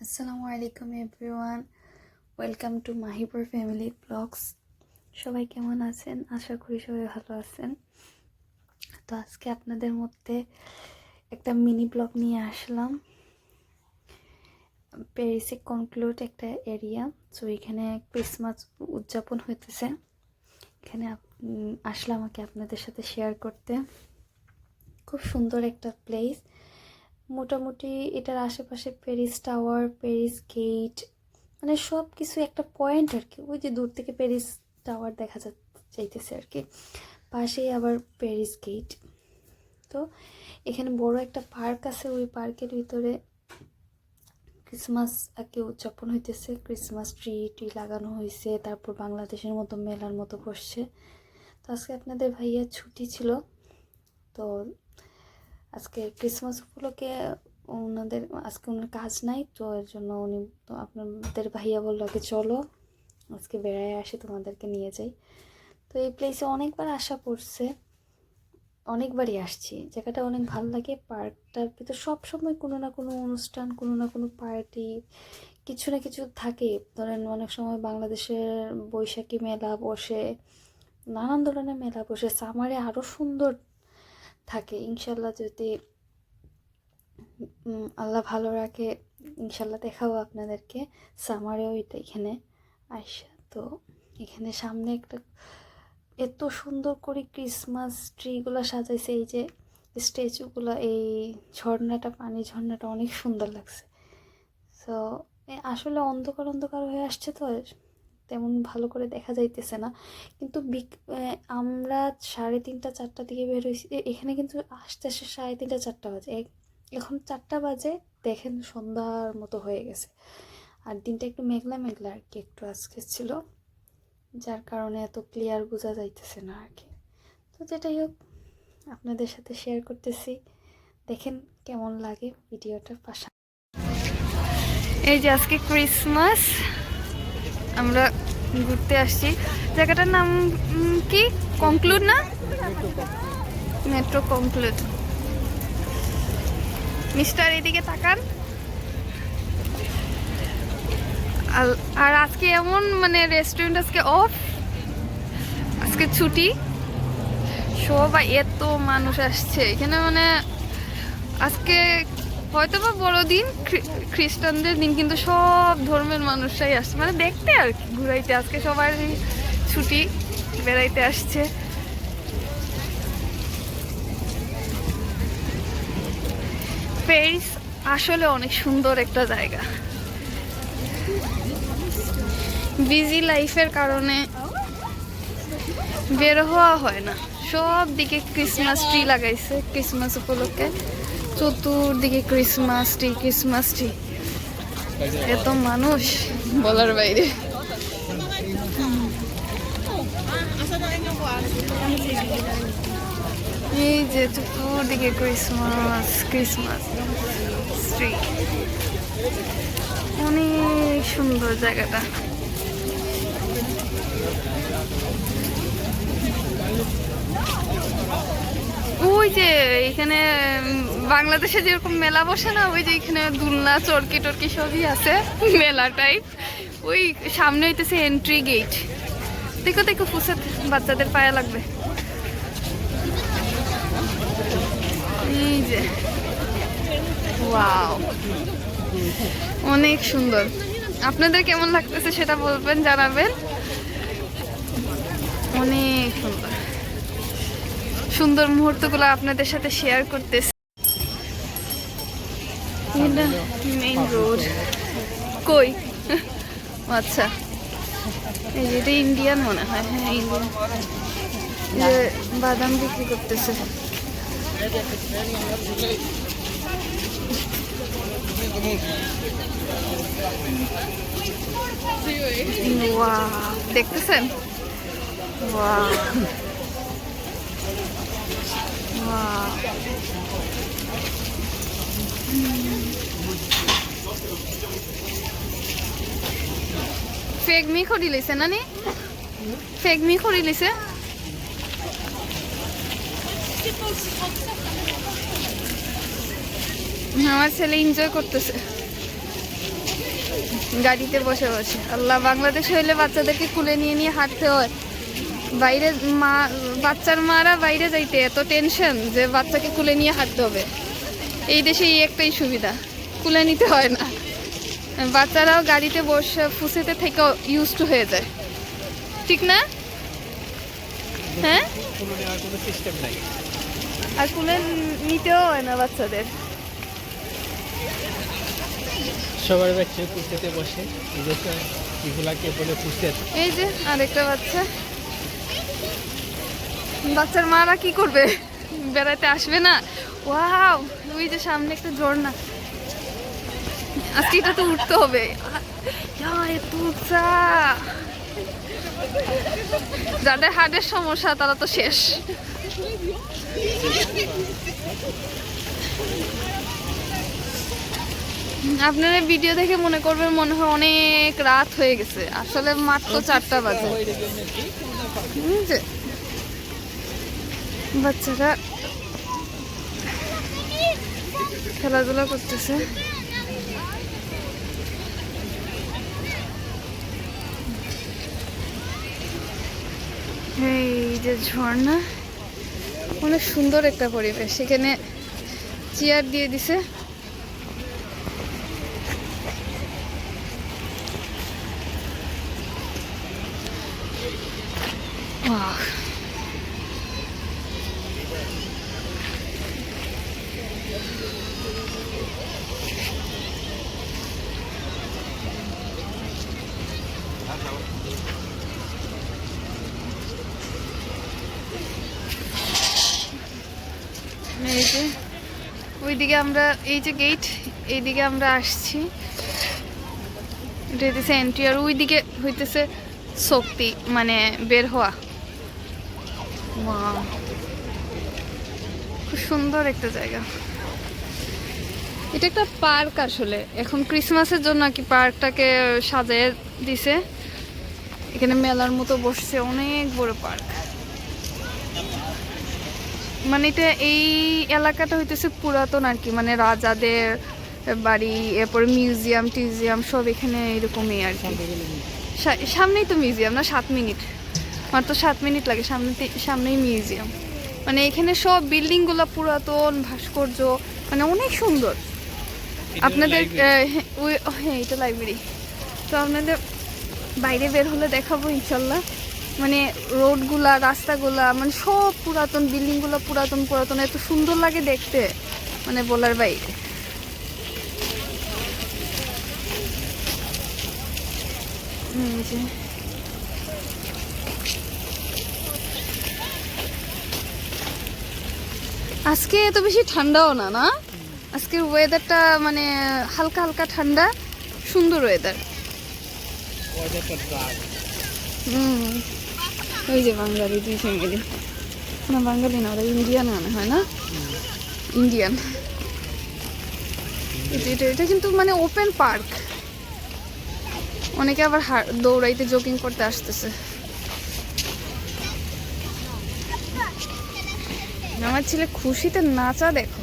আসসালামু আলাইকুম everyone, welcome to Mahipur family blogs. সবাই কেমন আছেন? আশা করি সবাই ভালো আছেন। তো আজকে আপনাদের মধ্যে একটা মিনি ব্লগ নিয়ে আসলাম। প্যারিসে কনক্লুড একটা এরিয়া, সো এখানে ক্রিসমাস উদযাপন হইতেছে। এখানে আসলাম আমাকে আপনাদের সাথে শেয়ার করতে। খুব সুন্দর একটা প্লেস। মোটামুটি এটার আশেপাশে প্যারিস টাওয়ার, প্যারিস গেট, মানে সব কিছু একটা পয়েন্ট আর কি। ওই যে দূর থেকে প্যারিস টাওয়ার দেখা যাইতেছে আর কি, পাশেই আবার প্যারিস গেট। তো এখানে বড় একটা পার্ক আছে, ওই পার্কের ভিতরে ক্রিসমাস আর কি উদযাপন হইতেছে। ক্রিসমাস ট্রি লাগানো হয়েছে, তারপর বাংলাদেশের মতো মেলার মতো বসছে। তো আজকে আপনাদের ভাইয়া ছুটি ছিল, তো আজকে ক্রিসমাস উপলক্ষে ওনাদের আজকে ওনার কাজ নাই, তো এর জন্য উনি তো আপনাদের ভাইয়া বললো কি চলো আজকে বেড়ায় আসি, তোমাদেরকে নিয়ে যাই। তো এই প্লেসে অনেকবার আসা পড়ছে, অনেকবারই আসছি। জায়গাটা অনেক ভালো লাগে। পার্কটার ভিতর সবসময় কোনো না কোনো অনুষ্ঠান, কোনো না কোনো পার্টি, কিছু না কিছু থাকে। ধরেন অনেক সময় বাংলাদেশের বৈশাখী মেলা বসে, নানান ধরনের মেলা বসে। সামারে আরও সুন্দর থাকে ইনশাল্লাহ, যদি আল্লাহ ভালো রাখে ইনশাল্লাহ দেখাবো আপনাদেরকে সামারেও এটা এখানে আইসা। তো এখানে সামনে একটা এত সুন্দর করে ক্রিসমাস ট্রিগুলো সাজাইছে, এই যে স্ট্যাচুগুলো, এই ঝর্ণাটা, পানি ঝর্ণাটা অনেক সুন্দর লাগছে। সো আসলে অন্ধকার অন্ধকার হয়ে আসছে, তো তেমন ভালো করে দেখা যাইতেছে না। কিন্তু আমরা 3:30-4টার দিকে বের হয়েছি, এখানে কিন্তু আস্তে আস্তে 3:30-4টা বাজে। এখন 4টা বাজে, দেখেন সন্ধ্যার মতো হয়ে গেছে। আর দিনটা একটু মেঘলা মেঘলা আর কি, একটু আজকে ছিল, যার কারণে এত ক্লিয়ার বোঝা যাইতেছে না আর কি। তো যেটাই হোক, আপনাদের সাথে শেয়ার করতেছি, দেখেন কেমন লাগে ভিডিওটা। পাশা এই যে আজকে ক্রিসমাস, আমরা ঘুরতে আসছি। জায়গাটার নাম কি? কনক্লুড না? Metro conclude. মিস্টার এদিকে তাকান। আর আজকে এমন মানে রেস্টুরেন্ট আজকে অফ, আজকে ছুটি। সবাই এত মানুষ আসছে এখানে, মানে আজকে হয়তো বা বড়দিন, খ্রিস্টানদের দিন, কিন্তু সব ধর্মের মানুষরাই আসছে, মানে দেখতে আর কি, ঘুরাইতে। আজকে সবাই ছুটি, বেড়াইতে আসছে। প্যারিস আসলে অনেক সুন্দর একটা জায়গা। বিজি লাইফের কারণে বের হওয়া হয় না। সব দিকে ক্রিসমাস ট্রি লাগাইছে ক্রিসমাস উপলক্ষে, চতুর্দিকে ক্রিসমাস ট্রি, ক্রিসমাস ট্রি। এত মানুষ বলার বাইরে। এই যে চতুর্দিকে ক্রিসমাস ক্রিসমাস ট্রি, অনেক সুন্দর জায়গাটা। ওই যে এখানে বাংলাদেশে যেরকম মেলা বসে না, ওই যে এখানে দুলনা, চরকি টরকি সবই আছে, মেলা টাইপ। ওই সামনে হইতেছে এন্ট্রি গেট। দেখো দেখো, ফুসেট বাচ্চাদের পায়ে লাগবে। এই যে ওয়াও, অনেক সুন্দর। আপনাদের কেমন লাগতেছে সেটা বলবেন, জানাবেন। অনেক সুন্দর সুন্দর মুহূর্তগুলো আপনাদের সাথে শেয়ার করতেছি। মেইন রোড কই? আচ্ছা, এই যে এটা ইন্ডিয়ান মনে হয়। হ্যাঁ, ইন্ডিয়ান। যে বাদাম বিক্রি করতেছে। ওয়াও, দেখতেছেন? ওয়াও ওয়াও, ফেক মি খড়ি লইছে না নি? ফেক মি খড়ি লইছে। আমার ছেলে এনজয় করতেছে। গাড়িতে বসে বসে। আল্লাহ, বাংলাদেশে হইলে বাচ্চাদেরকে কুলে নিয়ে নিয়ে হাঁটতে হয়। বাইরে মা, বাচ্চার মারা বাইরে যাইতে এত টেনশন যে বাচ্চাকে কুলে নিয়ে হাঁটতে হবে। এই দেশে এই একটাই সুবিধা, কুলে নিতে হয় না। বাচ্চারাও গাড়িতে বসে ফুসেতে থেকে ইউজ টু হয়ে যায়, ঠিক না? হ্যাঁ, আর কুলে নিতেও হয় না বাচ্চাদের। সবার বাচ্চা পুষতে বসে, এগুলাকে বলে পুষতে। এই যে আরেকটা বাচ্চা, বাচ্চার মারা কি করবে, বেড়াতে আসবে না? ওয়াও, ওই যে সামনে একটা ঝর্ণা, আজকে এটা তো উঠতে হবে। এত উঁচা, যাদের হার্টের সমস্যা তারা তো শেষ। আপনারা ভিডিও দেখে মনে করবেন মনে হয় অনেক রাত হয়ে গেছে, আসলে মাত্র 4টা বাজে। বাচ্চারা খেলাধুলা করতেছে। এই যে ঝর্ণা, অনেক সুন্দর একটা পরিবেশ। এখানে চেয়ার দিয়ে দিছে। Wow. এই যে ওইদিকে আমরা, এই যে গেট, এইদিকে আমরা আসছি, এটা হইতেছে এন্ট্রি, আর ওইদিকে হইতেছে শক্তি, মানে বের হওয়া। খুব সুন্দর একটা জায়গা। এটা একটা পার্ক আসলে, এখন ক্রিসমাসের জন্য কি পার্কটাকে সাজিয়ে দিছে। এখানে মেলার মতো বসছে, অনেক বড় পার্ক। মানে এটা, এই এলাকাটা হইতেছে পুরাতন আর কি, মানে রাজাদের বাড়ি, এরপরে মিউজিয়াম টিউজিয়াম সব এখানে এরকমই আর কি। সামনেই তো মিউজিয়াম, না 7 মিনিট, মাত্র 7 মিনিট লাগে, সামনেই মিউজিয়াম। মানে এখানে সব বিল্ডিং গুলা পুরাতন, ভাস্কর্য, মানে অনেক সুন্দর। আপনাদের হ্যাঁ, এটা লাইব্রেরি। তো আপনাদের বাইরে বের হলে দেখাবো ইনশাল্লাহ। মানে রোডগুলা, রাস্তাগুলা, মানে সব পুরাতন, বিল্ডিংগুলো পুরাতন পুরাতন, এত সুন্দর লাগে দেখতে, মানে বলার বাইরে। আজকে এত বেশি ঠান্ডাও না, না আজকের ওয়েদারটা মানে হালকা হালকা ঠান্ডা, সুন্দর ওয়েদার। ওই যে বাঙালি 2 ফ্যামিলি, না বাঙালি না, ওরা ইন্ডিয়ান মনে হয়, না ইন্ডিয়ান। এটা কিন্তু মানে ওপেন পার্ক, অনেকে আবার দৌড়াইতে জগিং করতে আসতেছে। আমার ছেলে খুশিতে নাচা দেখো।